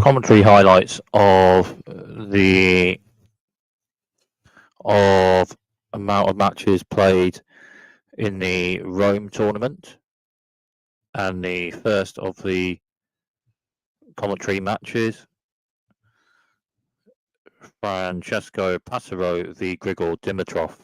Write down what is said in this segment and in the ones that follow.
commentary highlights of the amount of matches played in the Rome tournament, and the first of the commentary matches, Francesco Passaro v Grigor Dimitrov.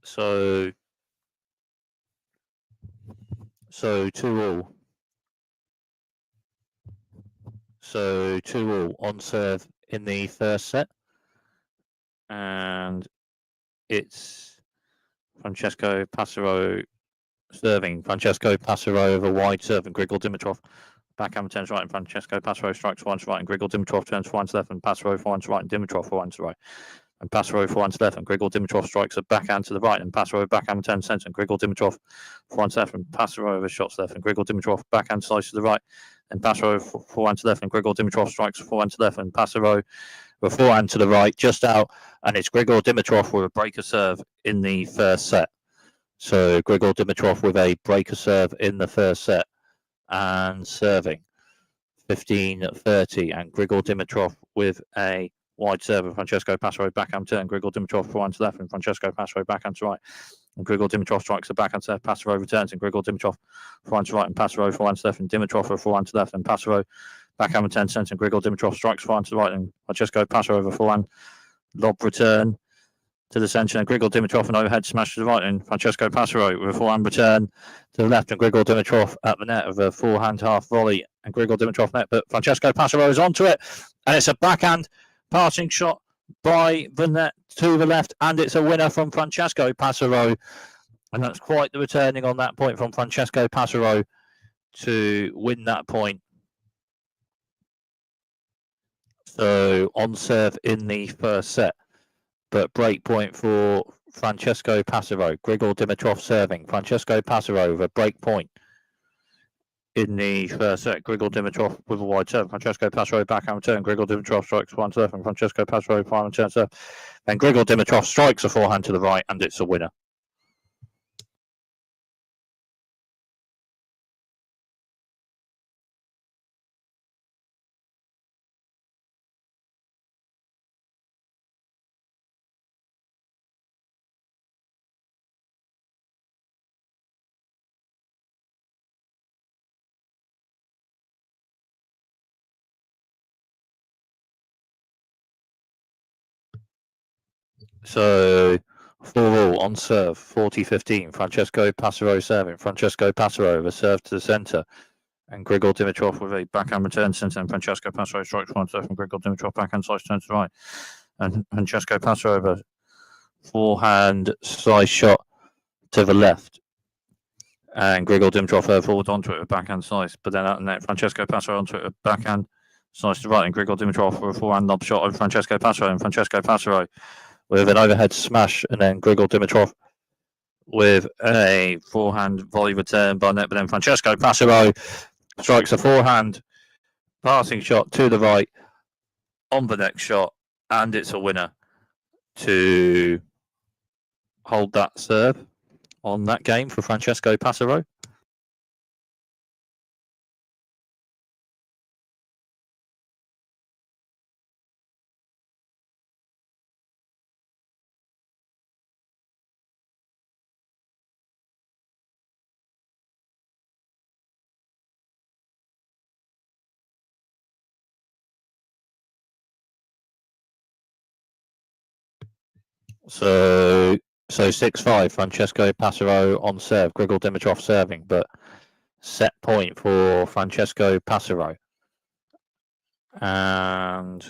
So 2-all. So 2-all on serve in the first set, and it's Francesco Passaro serving. Francesco Passaro over wide serve, and Grigor Dimitrov backhand turns right, and Francesco Passaro strikes forehand to right, and Grigor Dimitrov turns forehand to left, and Passaro forehand to right, and Dimitrov forehand to right, and Passaro forehand to left, and Grigor Dimitrov strikes a backhand to the right, and Passaro backhand turns centre, and Grigor Dimitrov forehand to left, and Passaro over shots left, and Grigor Dimitrov backhand slice to the right, and Passaro forehand to left, and Grigor Dimitrov strikes forehand to left, and Passaro with forehand to the right, just out, and it's Grigor Dimitrov with a breaker serve in the first set. So Grigor Dimitrov with a breaker serve in the first set and serving 15-30, and Grigor Dimitrov with a wide serve of Francesco Passaro backhand turn, Grigor Dimitrov forehand to left, and Francesco Passaro backhand to right, and Grigor Dimitrov strikes a backhand to left, Passaro returns, and Grigor Dimitrov forehand to right, and Passaro forehand to left, and Dimitrov forehand to left, and Passaro backhand return centre, and Grigor Dimitrov strikes forehand to the right, and Francesco Passaro over forehand lob return to the centre, and Grigor Dimitrov an overhead smash to the right, and Francesco Passaro with a forehand return to the left, and Grigor Dimitrov at the net with a forehand half volley, and Grigor Dimitrov net, but Francesco Passaro is onto it, and it's a backhand passing shot by the net to the left, and it's a winner from Francesco Passaro, and that's quite the returning on that point from Francesco Passaro to win that point. So on serve in the first set, but break point for Francesco Passaro. Grigor Dimitrov serving. Francesco Passaro with a break point in the first set. Grigor Dimitrov with a wide serve. Francesco Passaro backhand return. Grigor Dimitrov strikes one serve, and Francesco Passaro forehand return serve. Then Grigor Dimitrov strikes a forehand to the right, and it's a winner. So 4-all on serve, 40-15. Francesco Passaro serving. Francesco Passaro, the serve to the centre. And Grigor Dimitrov with a backhand return centre. And Francesco Passaro strikes one serve. And Grigor Dimitrov backhand slice turn to the right. And Francesco Passaro, the forehand slice shot to the left. And Grigor Dimitrov forward onto it with backhand slice. But then out the net, Francesco Passaro onto it with backhand slice to the right. And Grigor Dimitrov with a forehand lob shot over Francesco Passaro. And Francesco Passaro with an overhead smash, and then Grigor Dimitrov with a forehand volley return by net, but then Francesco Passaro strikes a forehand passing shot to the right on the next shot, and it's a winner to hold that serve on that game for Francesco Passaro. So 6-5, Francesco Passaro on serve, Grigor Dimitrov serving, but set point for Francesco Passaro. And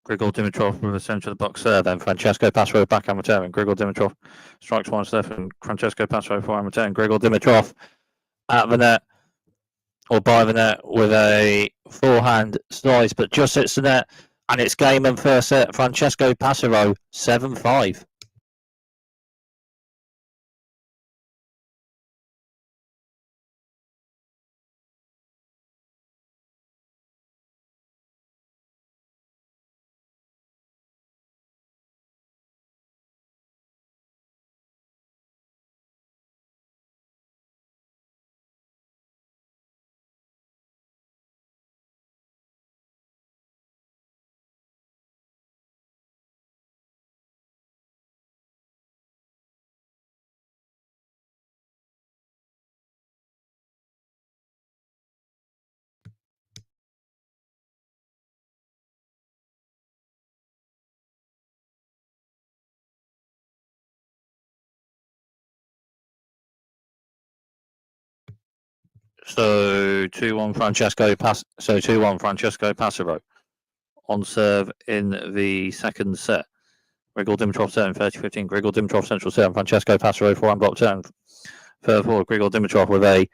Grigor Dimitrov with a centre of the box serve, then Francesco Passaro backhand return, and Grigor Dimitrov strikes one serve, and Francesco Passaro forehand return. Grigor Dimitrov at the net, or by the net, with a forehand slice, but just hits the net, and it's game and first set. Francesco Passaro 7-5. So 2-1 Francesco Passaro on serve in the second set. Grigor Dimitrov turn 30-15. Grigor Dimitrov central serve. Francesco Passaro forehand block turn. Further forward, Grigor Dimitrov with a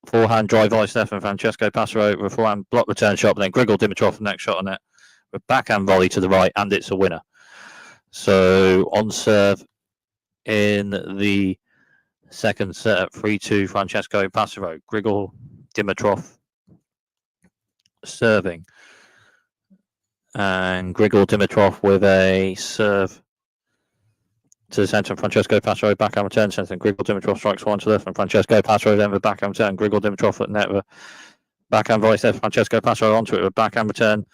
forehand drive volley step, and Francesco Passaro with a forehand block return shot. But then Grigor Dimitrov next shot on it with backhand volley to the right, and it's a winner. So on serve in the second set, 3-2 Francesco Passaro. Grigor Dimitrov serving, and Grigor Dimitrov with a serve to the centre. Francesco Passaro backhand return centre, and Grigor Dimitrov strikes one to the left, and Francesco Passaro then with backhand return. Grigor Dimitrov at net with backhand volley step. Francesco Passaro onto it with backhand return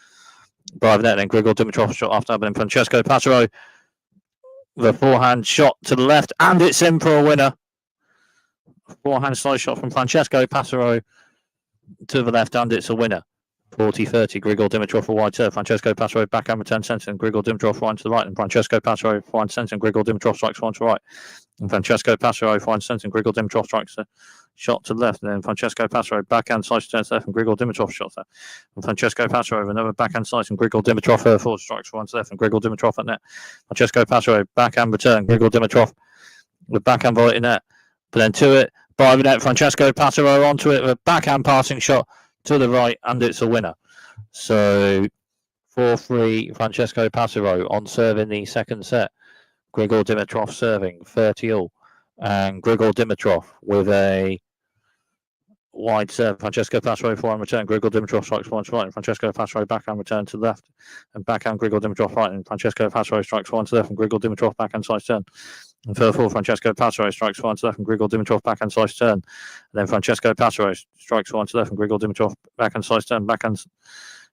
by the net, and Grigor Dimitrov shot after that, but then Francesco Passaro with a forehand shot to the left, and it's in for a winner. Forehand slice shot from Francesco Passaro to the left, and it's a winner. 40-30. Grigor Dimitrov for wide serve. Francesco Passaro backhand return centre, and Grigor Dimitrov forehand to the right, and Francesco Passaro forehand centre, and Grigor Dimitrov strikes one to the right, and Francesco Passaro forehand centre, and Grigor Dimitrov strikes a shot to the left, and then Francesco Passaro backhand slice turns left, and Grigor Dimitrov shot there, and Francesco Passaro with another backhand slice, and Grigor Dimitrov forward strikes one to left, and Grigor Dimitrov at net. Francesco Passaro backhand return. Grigor Dimitrov with backhand volley in net, but then to it by the net. Francesco Passaro onto it with a backhand passing shot to the right, and it's a winner. So 4-3 Francesco Passaro on serve in the second set. Grigor Dimitrov serving 30-all, and Grigor Dimitrov with a wide serve. Francesco Passaro forehand return. Grigor Dimitrov strikes one to right, and Francesco Passaro backhand return to the left, and backhand Grigor Dimitrov right, and Francesco Passaro strikes one to the left, and Grigor Dimitrov backhand slice turn. And further forward, Francesco Passaro strikes one to left, and Grigor Dimitrov backhand slice turn. And then Francesco Passaro strikes one to left, and Grigor Dimitrov backhand slice turn. Backhand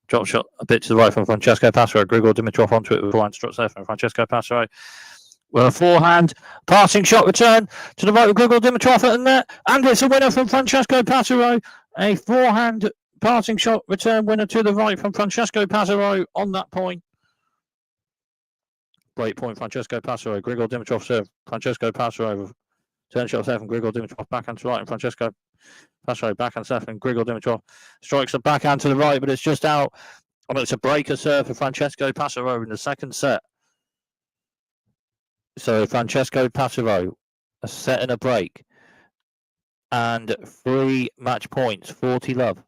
drop shot a bit to the right from Francesco Passaro. Grigor Dimitrov onto it with forehand struts left, and Francesco Passaro Well, a forehand passing shot return to the right of Grigor Dimitrov at the net, and it's a winner from Francesco Passaro. A forehand passing shot return winner to the right from Francesco Passaro on that point. Break point, Francesco Passaro. Grigor Dimitrov serve. Francesco Passaro. Turn shot set from Grigor Dimitrov backhand to right, and Francesco Passaro backhand set from Grigor Dimitrov strikes a backhand to the right, but it's just out. And it's a breaker serve for Francesco Passaro in the second set. So Francesco Passaro, a set and a break, and 3 match points, 40 love.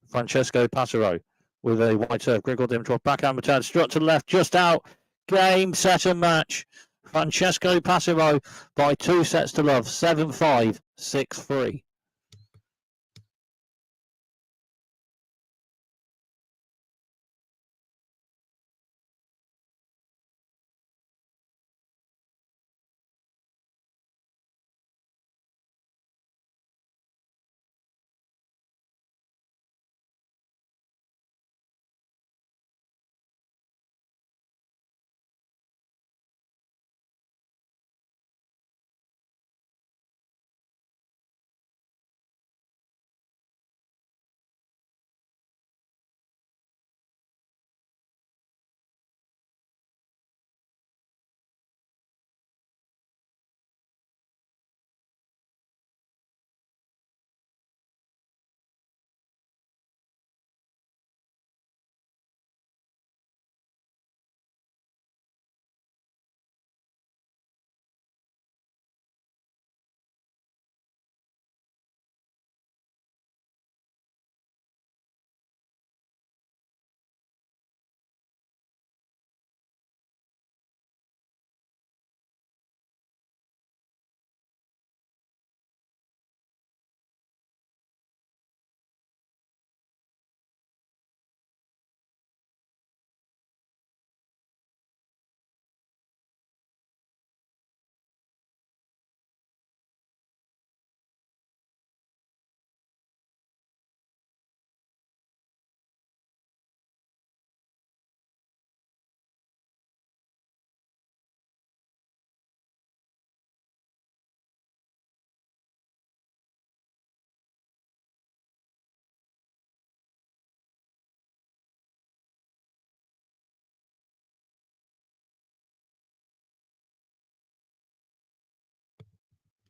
Francesco Passaro with a wide serve. Grigor Dimitrov backhand return, struck to the left, just out. Game, set and match. Francesco Passaro by 2 sets to love, 7-5, 6-3.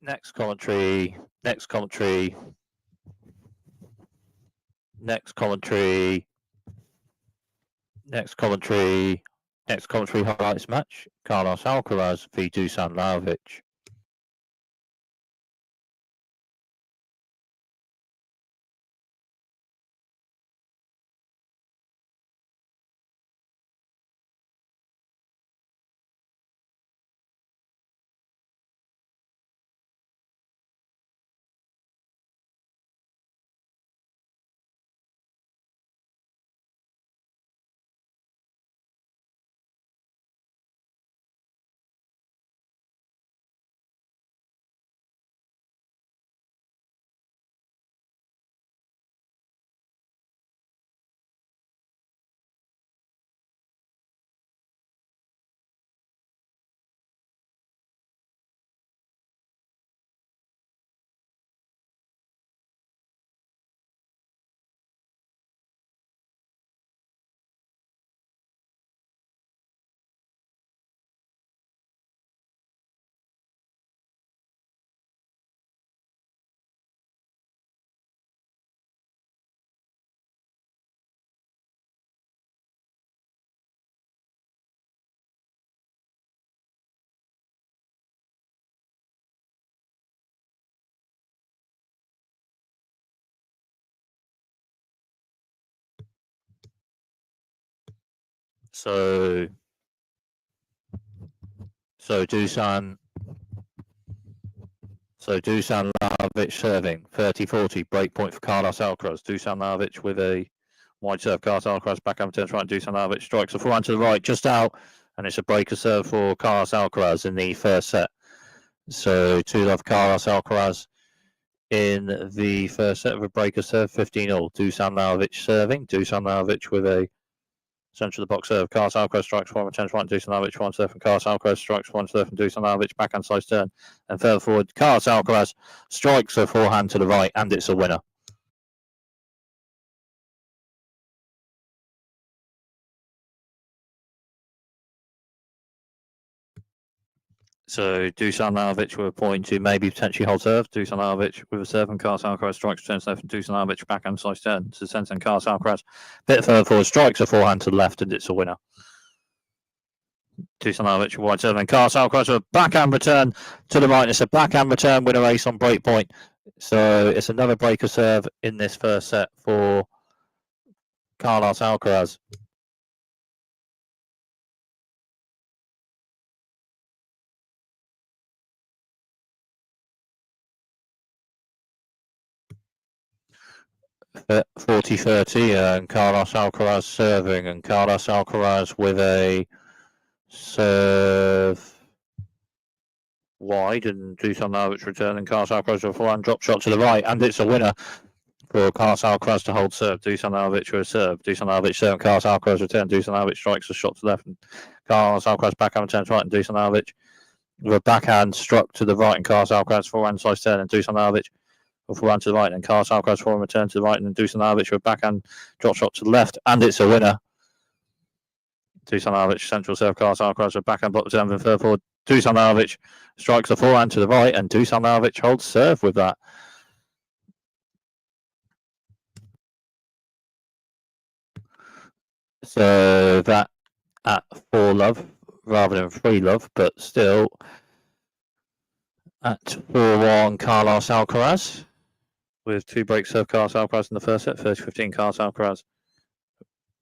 Next commentary. Next commentary highlights match. Carlos Alcaraz v Dusan Lajovic. So Dusan Lajovic serving 30-40, break point for Carlos Alcaraz. Dusan Lajovic with a wide serve. Carlos Alcaraz backhand turns right. Dusan Lajovic strikes a forehand to the right, just out, and it's a breaker serve for Carlos Alcaraz in the first set. So 2-love Carlos Alcaraz in the first set of a breaker serve, 15-all. Dusan Lajovic serving. Dusan Lajovic with a centre of the box serve. Carlos Alcaraz strikes forward, returns right, and Dusan Lajovic forward to left, and Carlos Alcaraz strikes forward to left, and Dusan Lajovic backhand slice turn. And further forward, Carlos Alcaraz strikes a forehand to the right, and it's a winner. So Dusan Lajovic with a point to maybe potentially hold serve. Dusan Lajovic with a serve, and Carlos Alcaraz strikes returns left, and Dusan Lajovic backhand slice turn to the centre, and Carlos Alcaraz bit further forward strikes a forehand to the left, and it's a winner. Dusan Lajovic wide serve, and Carlos Alcaraz with a backhand return to the right. And it's a backhand return winner ace on break point. So it's another breaker serve in this first set for Carlos Alcaraz. At 40-30, and Carlos Alcaraz serving, and Carlos Alcaraz with a serve wide, and Dusan Lajovic return, and Carlos Alcaraz with a forehand drop shot to the right, and it's a winner for Carlos Alcaraz to hold serve. Dusan Lajovic with a serve. Dusan Lajovic serve, and Carlos Alcaraz return. Dusan Lajovic strikes a shot to the left, and Carlos Alcaraz backhand returns right, and Dusan Lajovic with a backhand struck to the right, and Carlos Alcaraz forehand slice turn, and Dusan Lajovic with a forehand to the right, and Carlos Alcaraz forehand return to the right, and Dusan Lajovic with a backhand drop shot to the left, and it's a winner. Dusan Lajovic central serve, Carlos Alcaraz with a backhand block return, and further forward, Dusan Lajovic strikes a forehand to the right, and Dusan Lajovic holds serve with that. So that at 4-love rather than 3-love, but still at 4-1 Carlos Alcaraz with 2 break serve Carlos Alcaraz in the first set. 30-15 Carlos Alcaraz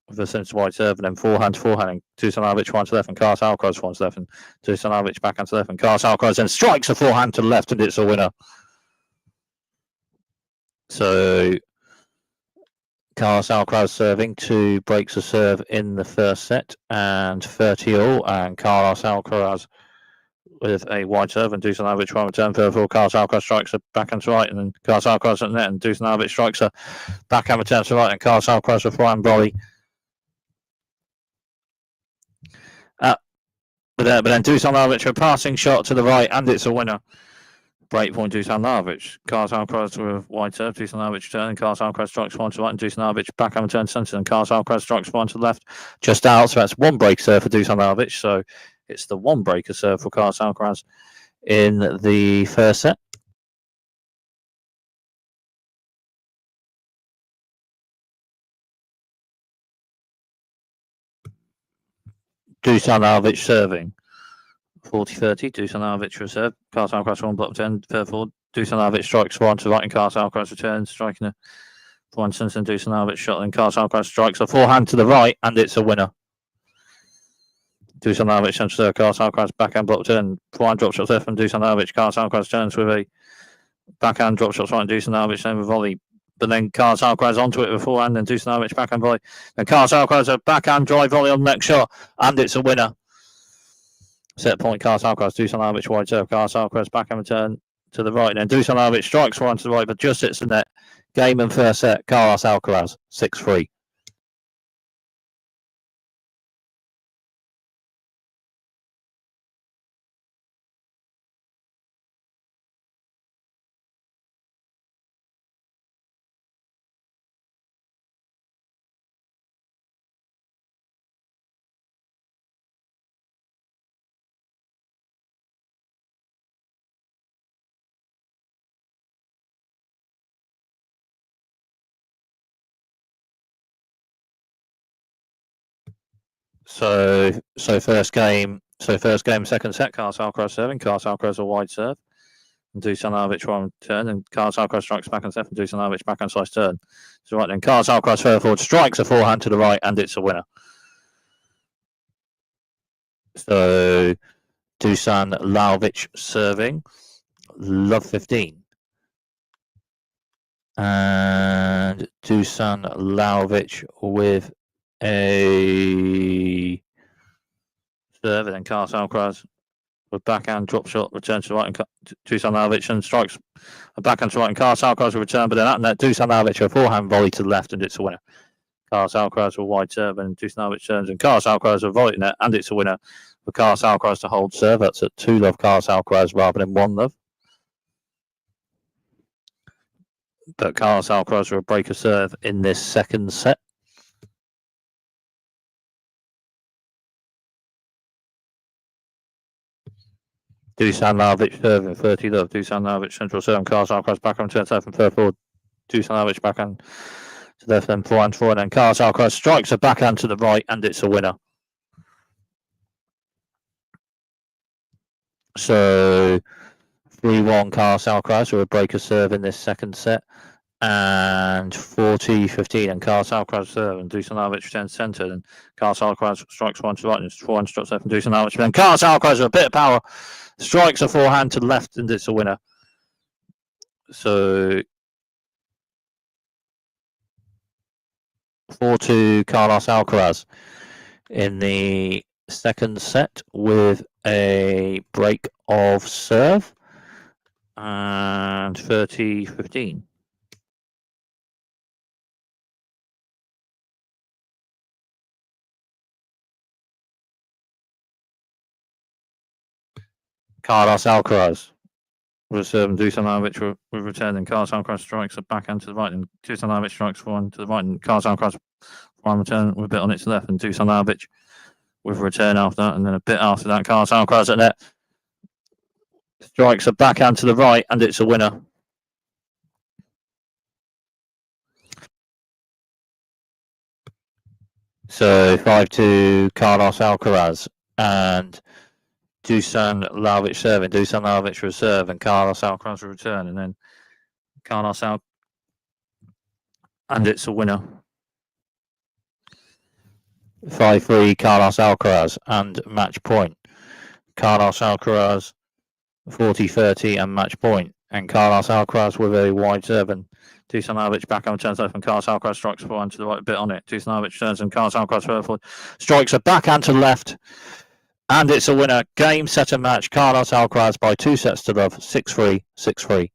with a centre wide serve, and then forehand to forehand, and Dusan Lajovic one to left, and Carlos Alcaraz one to left, and Dusan Lajovic backhand to left, and Carlos Alcaraz then strikes a forehand to the left, and it's a winner. So Carlos Alcaraz serving 2 breaks of serve in the first set, and 30-all, and Carlos Alcaraz with a wide serve, and Dusan Lajovic one return further forward. Carlos Alcaraz strikes a backhand to right, and then Carlos Alcaraz at the net, and Dusan Lajovic strikes a backhand return to right, and Carlos Alcaraz with forehand volley. But then Dusan Lajovic a passing shot to the right, and it's a winner. Break point Dusan Lajovic. Carlos Alcaraz with wide serve. Dusan Lajovic return, and Carlos Alcaraz strikes one to the right, and Dusan Lajovic backhand return to centre, and Carlos Alcaraz strikes one to the left, just out. So that's 1 break serve for Dusan Lajovic. So it's the 1 breaker serve for Carlos Alcaraz in the first set. Dusan Lajovic serving. 40-30, Dusan Lajovic for a serve. Carlos Alcaraz one block return, further forward. Dusan Lajovic strikes one to the right, and Carlos Alcaraz returns, striking a forehand centre, and Dusan Lajovic shot, and Carlos Alcaraz strikes a forehand to the right, and it's a winner. Dusan Lajovic centre serve, Carlos Alcaraz backhand block return, forehand drop shot left, and Dusan Lajovic. Carlos Alcaraz turns with a backhand drop shot right, and Dusan Lajovic then with volley. But then Carlos Alcaraz onto it with a forehand, and Dusan Lajovic backhand volley. And Carlos Alcaraz a backhand drive volley on the next shot, and it's a winner. Set point, Carlos Alcaraz, Dusan Lajovic wide serve, Carlos Alcaraz backhand return to the right, and then Dusan Lajovic strikes one to the right, but just hits the net. Game and first set, Carlos Alcaraz, 6-3. So first game, second set, Carlos Alcaraz serving, Carlos Alcaraz a wide serve, and Dusan Lajovic one turn, and Carlos Alcaraz strikes back and left, and Dusan Lajovic backhand slice turn. So right then, Carlos Alcaraz further forward strikes a forehand to the right, and it's a winner. So Dusan Lajovic serving, love 15. And Dusan Lajovic with a serve, and then Carlos Alcaraz with backhand drop shot, returns to the right, and Dusan Lajovic and strikes a backhand to the right, and Carlos Alcaraz will return, but then at net, Dusan Lajovic a forehand volley to the left, and it's a winner. Carlos Alcaraz with wide serve, and Dusan turns, and Carlos Alcaraz avoiding it, and it's a winner for Carlos Alcaraz to hold serve. That's at 2-love Carlos Alcaraz rather than 1-love. But Carlos Alcaraz will break a serve in this second set. Dusan Lajovic serving 30-love. Dusan Lajovic central serve, and Carlos Alcaraz back on turn left and third forward. Dusan Lajovic backhand to left, then forehand forward, and Carlos Alcaraz strikes a backhand to the right, and it's a winner. So 3-1 Carlos Alcaraz will break a serve in this second set. And 40-15, and Carlos Alcaraz serve, and Dusan Lajovic returns centre, and Carlos Alcaraz strikes one to right, and forehand strikes left, and Dusan Lajovic, and Carlos Alcaraz with a bit of power strikes a forehand to left, and it's a winner. So 4-2 Carlos Alcaraz in the second set with a break of serve, and 30-15. Carlos Alcaraz with serve, and Dusan Lajovic with return, and Carlos Alcaraz strikes a backhand to the right, and Dusan Lajovic strikes forehand to the right, and Carlos Alcaraz forehand return with a bit on its left, and Dusan Lajovic with a return after that, and then a bit after that, Carlos Alcaraz at net strikes a backhand to the right, and it's a winner. So 5-2 Carlos Alcaraz, and Dusan Lajovic serving, Dusan Lajovic reserve, and Carlos Alcaraz return, and then Carlos Alcaraz, and it's a winner. 5-3 Carlos Alcaraz, and match point. Carlos Alcaraz 40-30 and match point, and Carlos Alcaraz with a wide serve, and Dusan Lajovic back on turns left, and Carlos Alcaraz strikes forehand to the right, bit on it. Dusan Lajovic turns, and Carlos Alcaraz forward strikes a backhand to the left, and it's a winner. Game, set, and match. Carlos Alcaraz by 2 sets to love, 6-3, 6-3.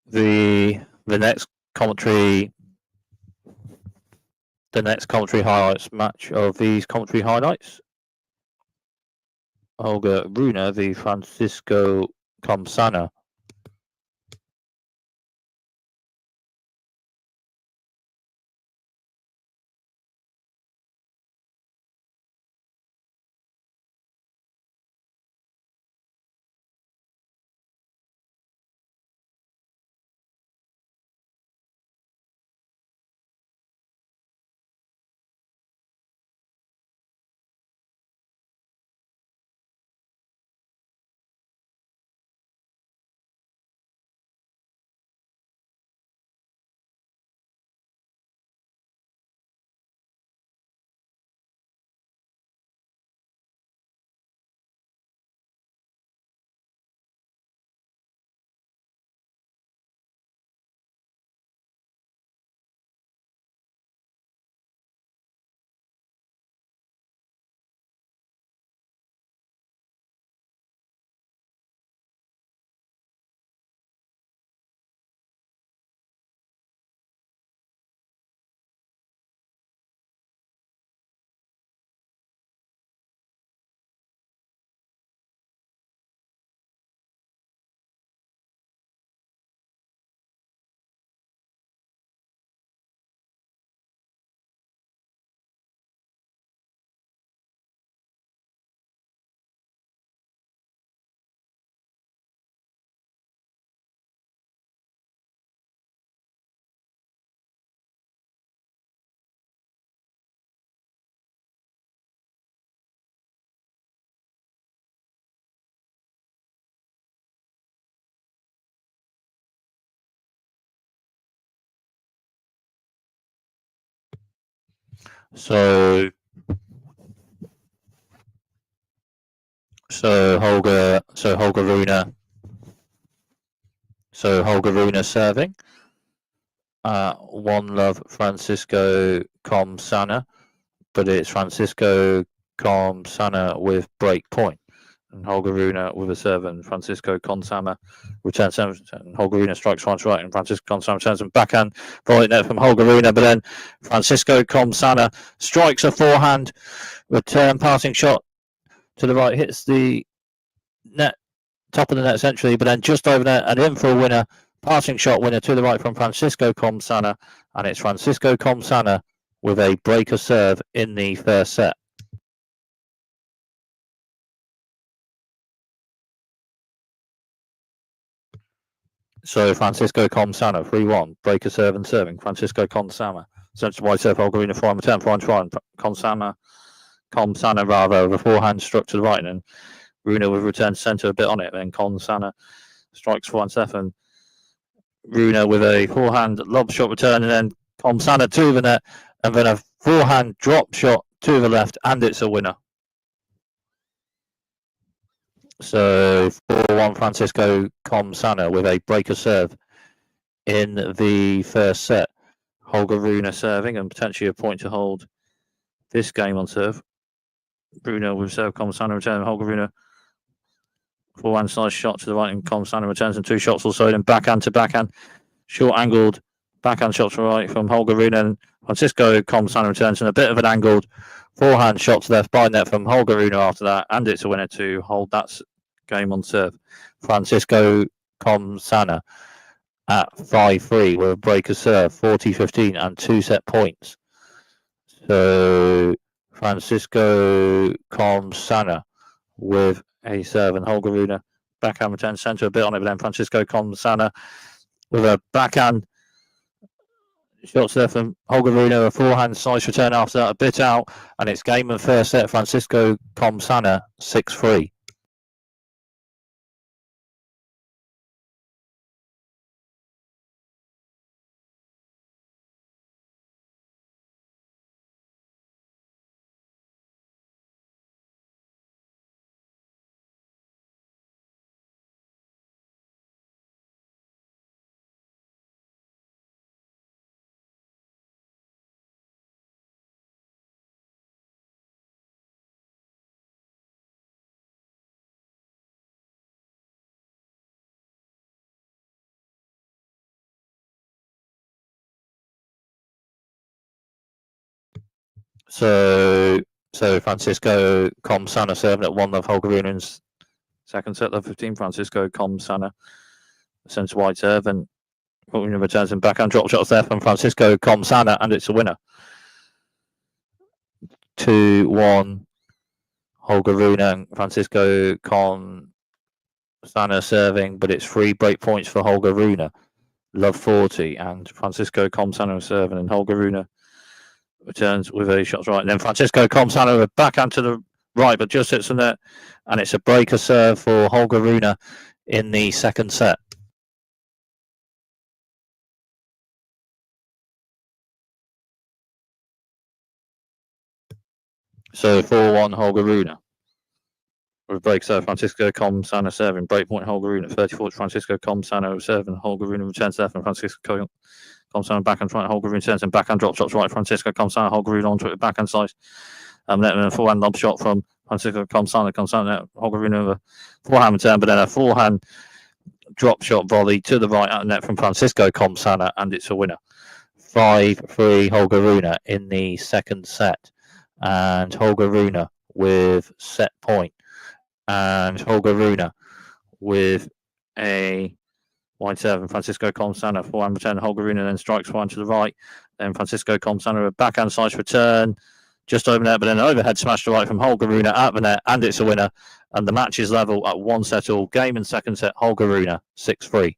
The next commentary highlights match of these commentary highlights: Holger Rune v Francisco Comsana. So Holger Rune. So Holger Rune serving. One love Francisco Comsana, but it's Francisco Comsana with break point. And Holger Rune with a serve, and Francisco Consama returns seven. Holger Rune strikes once right, and Francisco Consama returns and backhand volley net from Holger Rune, but then Francisco Consana strikes a forehand return passing shot to the right, hits the net, top of the net centrally, but then just over there and in for a winner, passing shot winner to the right from Francisco Consana, and it's Francisco Consana with a breaker serve in the first set. So Francisco Consana, 3-1, breaker serve and serving. Francisco Consana, centre wide serve, Holger Rune, forehand return, forehand try, Consana rather, with a forehand struck to the right, and Rune with return centre a bit on it, then Consana strikes forehand serve, and Rune with a forehand lob shot return, and then Consana to the net, and then a forehand drop shot to the left, and it's a winner. So 4-1 Francisco Consana with a breaker serve in the first set. Holger Rune serving and potentially a point to hold this game on serve. Rune with serve, Consana return, Holger Rune forehand slice shot to the right, and Consana returns, and two shots also, then backhand to backhand, short angled backhand shot to the right from Holger Rune, and Francisco Consana returns, and a bit of an angled forehand shot to left by net from Holger Rune after that, and it's a winner to hold that game on serve. Francisco Consana at 5-3 with a breaker serve, 40-15 and 2 set points. So Francisco Consana with a serve, and Holger Rune backhand return centre a bit on it, but then Francisco Consana with a backhand shots there from Holger Rune, a forehand slice return after that, a bit out, and it's game of first set. Francisco Consana 6-3. So Francisco Consana serving at 1 love Holger Rune's second set, love 15. Francisco Consana centre wide serve, and Rune returns and backhand drop shots there from Francisco Consana, and it's a winner. 2-1 Holger Rune and Francisco Consana serving, but it's 3 break points for Holger Rune. Love 40, and Francisco Consana serving, and Holger Rune returns with a shot right, and then Francisco Consana with a backhand to the right, but just hits the net, and it's a breaker serve for Holger Rune in the second set. So 4-1 Holger Rune. With break serve, Francisco Consana serving, break point Holger Rune at 34. Francisco Consana serving, Holger Rune returns left, and Francisco Consana backhand right, Holger Rune returns and backhand drop shots right. Francisco Consana, Holger Rune onto it with backhand slice. Then a forehand lob shot from Francisco Consana, Holger Rune with a forehand return, but then a forehand drop shot volley to the right out net from Francisco Consana, and it's a winner. 5-3 Holger Rune in the second set, and Holger Rune with set point, and Holger Rune with a wide serve, and Francisco Consana forehand return. Holger Rune then strikes one to the right, then Francisco Consana a backhand slice return just over there, but then an overhead smash to right from Holger Rune at the net, and it's a winner. And the match is level at 1 set all. Game and second set, Holger Rune 6-3.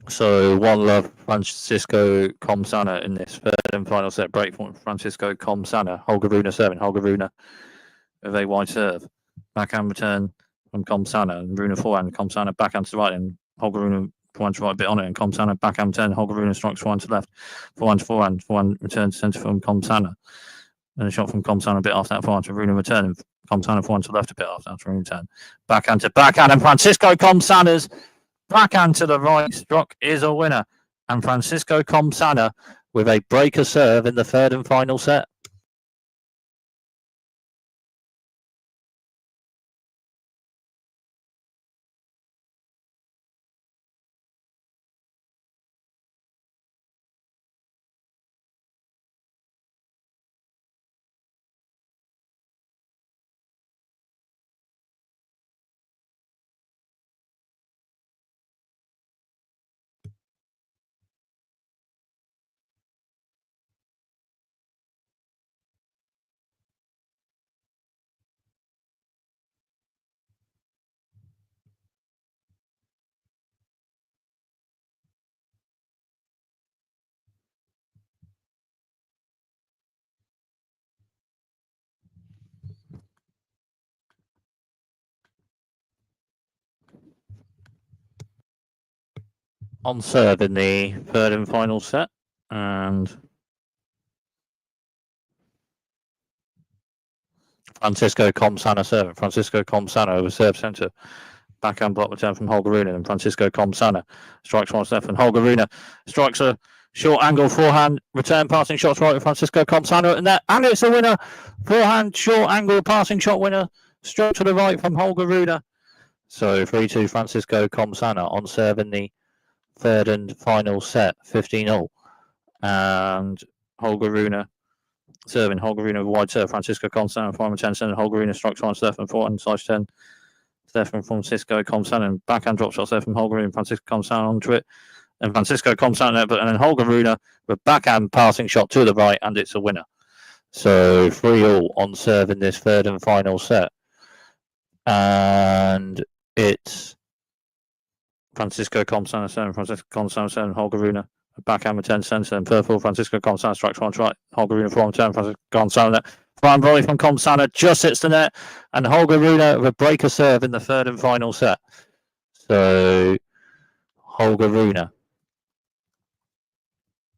So 1-love Francisco Comsana in this third and final set. Break point Francisco Comsana. Holger Rune serving. Holger Rune with a wide serve. Backhand return from Comsana and Rune forehand. Comsana backhand to right and Holger Rune forehand to right, a bit on it, and Comsana backhand return. Holger Rune strikes forehand to left. Forehand to forehand. Forehand return to centre from Comsana. And a shot from Comsana a bit after that forehand to Rune return. And Comsana forehand to left a bit after that Rune return. Backhand to backhand, and Francisco Comsana's backhand to the right stroke is a winner. And Francisco Comsana with a breaker serve in the third and final set. On serve in the third and final set, and Francisco Comsana serving. Francisco Comsana over serve centre. Backhand block return from Holger Rune, and Francisco Comsana strikes one step, and Holger Rune strikes a short angle forehand return passing shots right with Francisco Comsana, and it's a winner. Forehand short angle passing shot winner, stroke to the right from Holger Rune. So 3-2 Francisco Comsana on serve in the third and final set, 15-all. And Holger Rune serving. Holger Rune with wide serve. Francisco Comsana, 5-10 center. Holger Rune strikes one step and forehand size 10. There from Francisco Comsana, and backhand drop shots there from Holger Rune. Francisco Comsana onto it, and Francisco Comsana, and then Holger Rune with backhand passing shot to the right, and it's a winner. So 3-all on serve in this third and final set, and it's Francisco Comsana serving. Francisco Comsana serving. Holger Rune backhand return centre, and purple Francisco Comsana strikes one right. Holger Rune forehand return. Francisco Comsana. Fine volley from Comsana just hits the net, and Holger Rune with a breaker serve in the third and final set. So Holger Rune,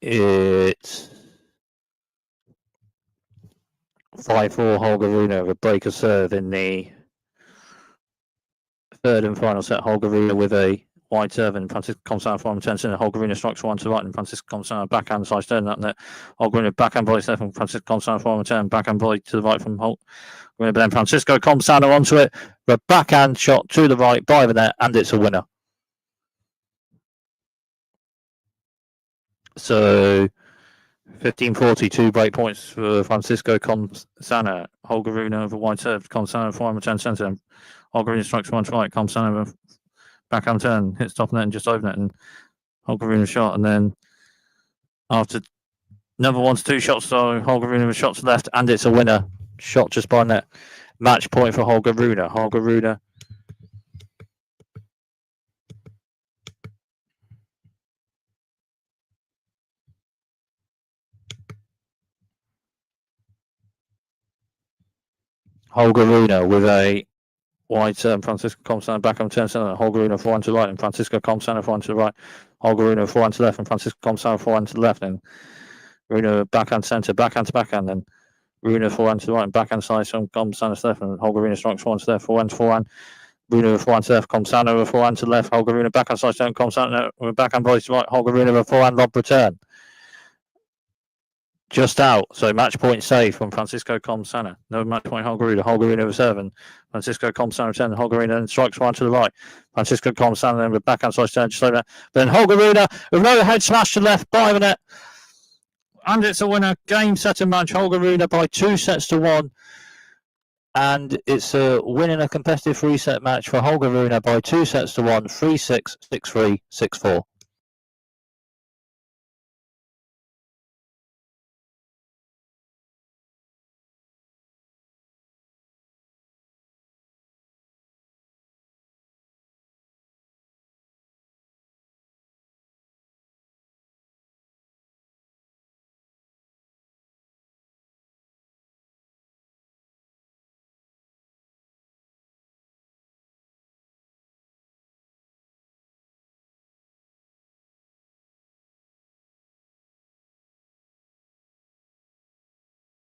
it's 5-4 Holger Rune with a breaker serve in the third and final set. Holger Rune with a wide serve, and Francisco Comsana from 10 center. Holger Rune strikes one to right, and Francisco Comsana backhand side turn that net. Holger Rune backhand volley there from Francisco Comsana from 10, backhand volley to the right from Holger Rune, but then Francisco Comsana onto it, the backhand shot to the right by the net, and it's a winner. So 15-42 break points for Francisco Comsana. Holger Rune over wide serve. Comsana 4-10 center. Holger Rune strikes one to right. Comsana with backhand turn, hits top net and just over net, and Holger Rune shot, and then after another 1-2 shots, so Holger Rune with shots left, and it's a winner. Shot just by net. Match point for Holger Rune. Holger Rune with a wide serve. Francisco Comsana backhand turn center. Holger Rune forehand to the right, and Francisco Comsana forehand to the right. Holger Rune forehand to the left, and Francisco Comsana forehand to the left, and Rune backhand center, backhand to backhand, and Rune forehand to the right, and backhand side from Comsana to left, and Holger Rune strikes forehand to the left, forehand to forehand. Rune forehand to the left, Comsana with forehand to the left, Holger Rune backhand side turn, Comsana with backhand volley to the right, Holger Rune with a forehand lob return. Just out, so match point save from Francisco Comsana. No match point Holger Rune. Holger Rune with serve, and Francisco Comsana return. Holger Rune then strikes one to the right. Francisco Comsana then with backhand side turn just over there. Then Holger Rune with no head smash to the left by the net. And it's a winner. Game, set and match. Holger Rune by 2-1. And it's a win in a competitive 3-set match for Holger Rune by 2-1, 3-6, 6-3, 6-4.